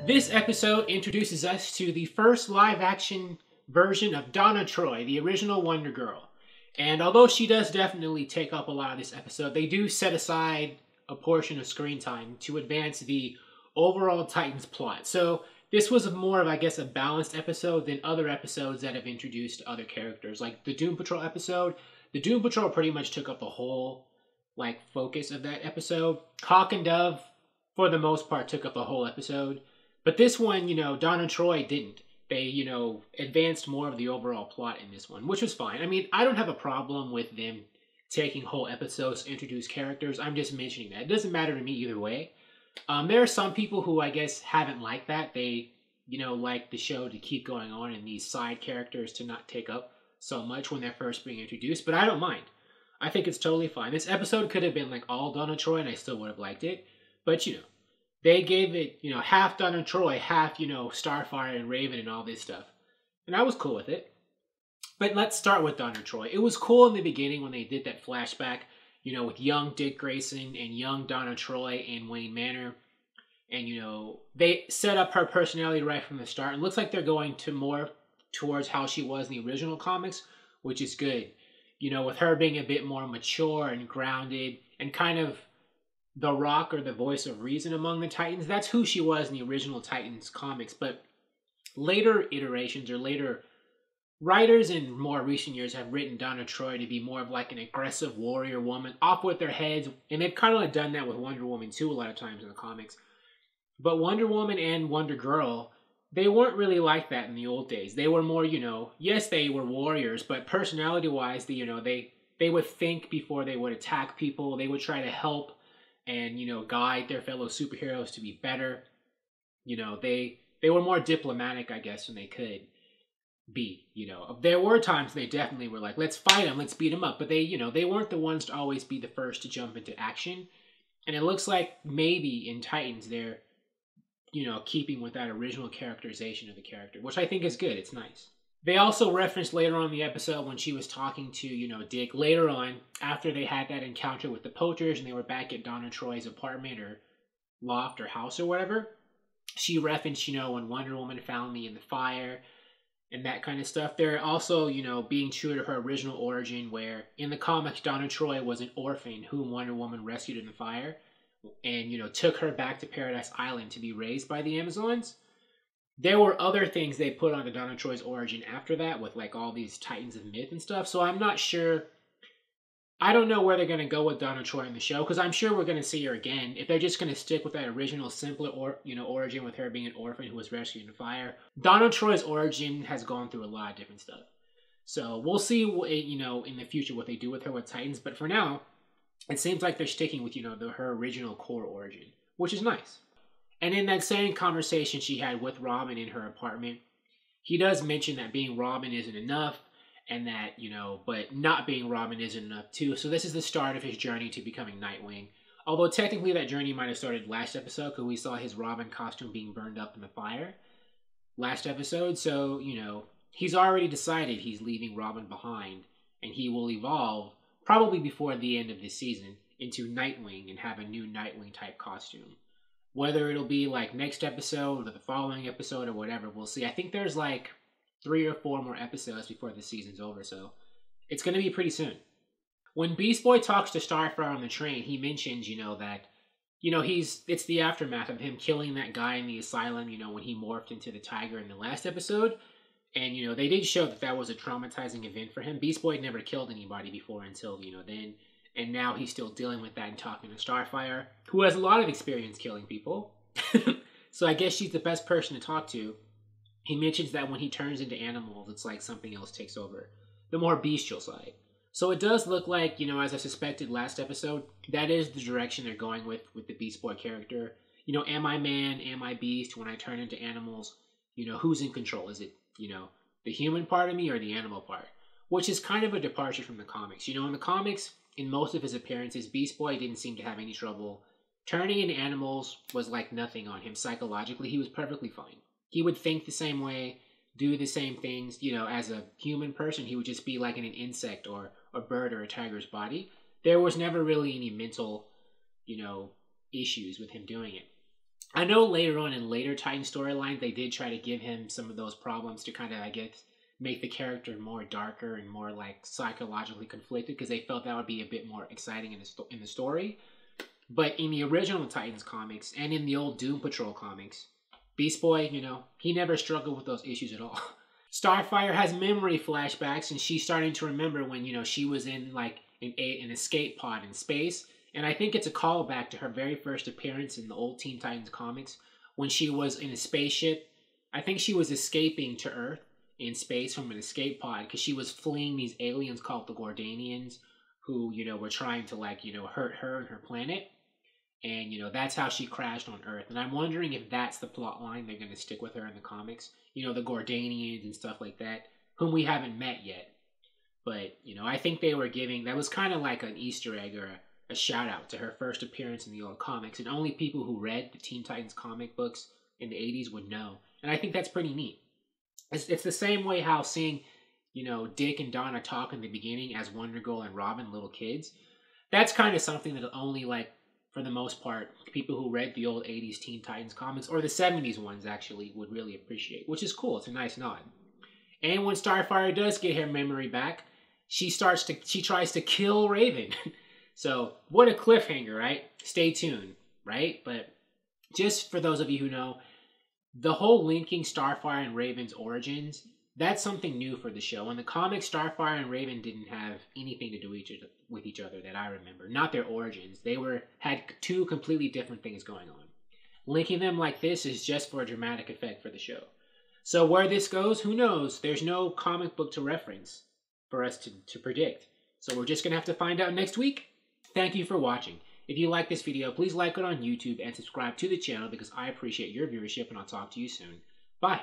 This episode introduces us to the first live-action version of Donna Troy, the original Wonder Girl. And although she does definitely take up a lot of this episode, they do set aside a portion of screen time to advance the overall Titans plot. So this was more of, I guess, a balanced episode than other episodes that have introduced other characters. Like the Doom Patrol episode, the Doom Patrol pretty much took up the whole, focus of that episode. Hawk and Dove, for the most part, took up the whole episode. But this one, Donna Troy didn't. They, advanced more of the overall plot in this one, which was fine. I mean, I don't have a problem with them taking whole episodes to introduce characters. I'm just mentioning that. It doesn't matter to me either way. There are some people who, I guess, haven't liked that. They, like the show to keep going on and these side characters to not take up so much when they're first being introduced. But I don't mind. I think it's totally fine. This episode could have been, all Donna Troy, and I still would have liked it. But, they gave it, half Donna Troy, half, Starfire and Raven and all this stuff. And I was cool with it. But let's start with Donna Troy. It was cool in the beginning when they did that flashback, with young Dick Grayson and young Donna Troy in Wayne Manor. And, they set up her personality right from the start. It looks like they're going to more towards how she was in the original comics, which is good. With her being a bit more mature and grounded and kind of the rock or the voice of reason among the Titans. That's who she was in the original Titans comics. But later iterations or later writers in more recent years have written Donna Troy to be more of an aggressive warrior woman, off with their heads. And they've kind of done that with Wonder Woman too a lot of times in the comics. But Wonder Woman and Wonder Girl, they weren't really like that in the old days. They were more, yes, they were warriors, but personality-wise, they would think before they would attack people. They would try to help and, guide their fellow superheroes to be better. They were more diplomatic, I guess, than they could be, There were times they definitely were like, let's fight them, let's beat them up. But they, they weren't the ones to always be the first to jump into action. And it looks like maybe in Titans they're, keeping with that original characterization of the character, which I think is good. It's nice. They also referenced later on in the episode when she was talking to, Dick, later on, after they had that encounter with the poachers and they were back at Donna Troy's apartment or loft or house or whatever, she referenced, when Wonder Woman found me in the fire and that kind of stuff. They're also, being true to her original origin where in the comics, Donna Troy was an orphan whom Wonder Woman rescued in the fire and, took her back to Paradise Island to be raised by the Amazons. There were other things they put onto Donna Troy's origin after that with all these Titans of Myth and stuff. So I'm not sure. I don't know where they're going to go with Donna Troy in the show because I'm sure we're going to see her again. If they're just going to stick with that original simpler origin with her being an orphan who was rescued in the fire. Donna Troy's origin has gone through a lot of different stuff. So we'll see in the future what they do with her with Titans. But for now, it seems like they're sticking with her original core origin, which is nice. And in that same conversation she had with Robin in her apartment, he does mention that being Robin isn't enough and that, but not being Robin isn't enough too. So this is the start of his journey to becoming Nightwing. Although technically that journey might have started last episode because we saw his Robin costume being burned up in the fire last episode. So, he's already decided he's leaving Robin behind and he will evolve probably before the end of this season into Nightwing and have a new Nightwing type costume. Whether it'll be next episode or the following episode or whatever, we'll see. I think there's 3 or 4 more episodes before the season's over, so it's going to be pretty soon. When Beast Boy talks to Starfire on the train, he mentions, that, it's the aftermath of him killing that guy in the asylum, when he morphed into the tiger in the last episode. And, they did show that that was a traumatizing event for him. Beast Boy had never killed anybody before until, then. And now he's still dealing with that and talking to Starfire, who has a lot of experience killing people. So I guess she's the best person to talk to. He mentions that when he turns into animals, it's like something else takes over. The more bestial side. So it does look like, as I suspected last episode, that is the direction they're going with the Beast Boy character. Am I man? Am I beast? When I turn into animals, who's in control? Is it, the human part of me or the animal part? Which is kind of a departure from the comics. In the comics, in most of his appearances, Beast Boy didn't seem to have any trouble. Turning into animals was like nothing on him psychologically. He was perfectly fine. He would think the same way, do the same things, as a human person. He would just be like in an insect or a bird or a tiger's body. There was never really any mental, issues with him doing it. I know later on in later Titan storylines, they did try to give him some of those problems to kind of, I guess, make the character more darker and more like psychologically conflicted, because they felt that would be a bit more exciting in the story. But in the original Titans comics and in the old Doom Patrol comics, Beast Boy, you know, he never struggled with those issues at all. Starfire has memory flashbacks, and she's starting to remember when, you know, she was in like an escape pod in space. And I think it's a callback to her very first appearance in the old Teen Titans comics when she was in a spaceship. I think she was escaping to Earth in space from an escape pod because she was fleeing these aliens called the Gordanians who, you know, were trying to, like, you know, hurt her and her planet. And, you know, that's how she crashed on Earth. And I'm wondering if that's the plot line they're going to stick with her in the comics. You know, the Gordanians and stuff like that, whom we haven't met yet. But, you know, I think they were giving, that was kind of like an Easter egg or a shout out to her first appearance in the old comics. And only people who read the Teen Titans comic books in the 80s would know. And I think that's pretty neat. It's the same way how seeing, you know, Dick and Donna talk in the beginning as Wonder Girl and Robin, little kids. That's kind of something that only, like, for the most part, people who read the old 80s Teen Titans comics, or the 70s ones actually, would really appreciate, which is cool. It's a nice nod. And when Starfire does get her memory back, she tries to kill Raven. So, what a cliffhanger, right? Stay tuned, right? But just for those of you who know, the whole linking Starfire and Raven's origins, that's something new for the show. In the comics, Starfire and Raven didn't have anything to do with each other that I remember. Not their origins. They had two completely different things going on. Linking them like this is just for a dramatic effect for the show. So where this goes, who knows? There's no comic book to reference for us to predict. So we're just going to have to find out next week. Thank you for watching. If you like this video, please like it on YouTube and subscribe to the channel because I appreciate your viewership, and I'll talk to you soon. Bye.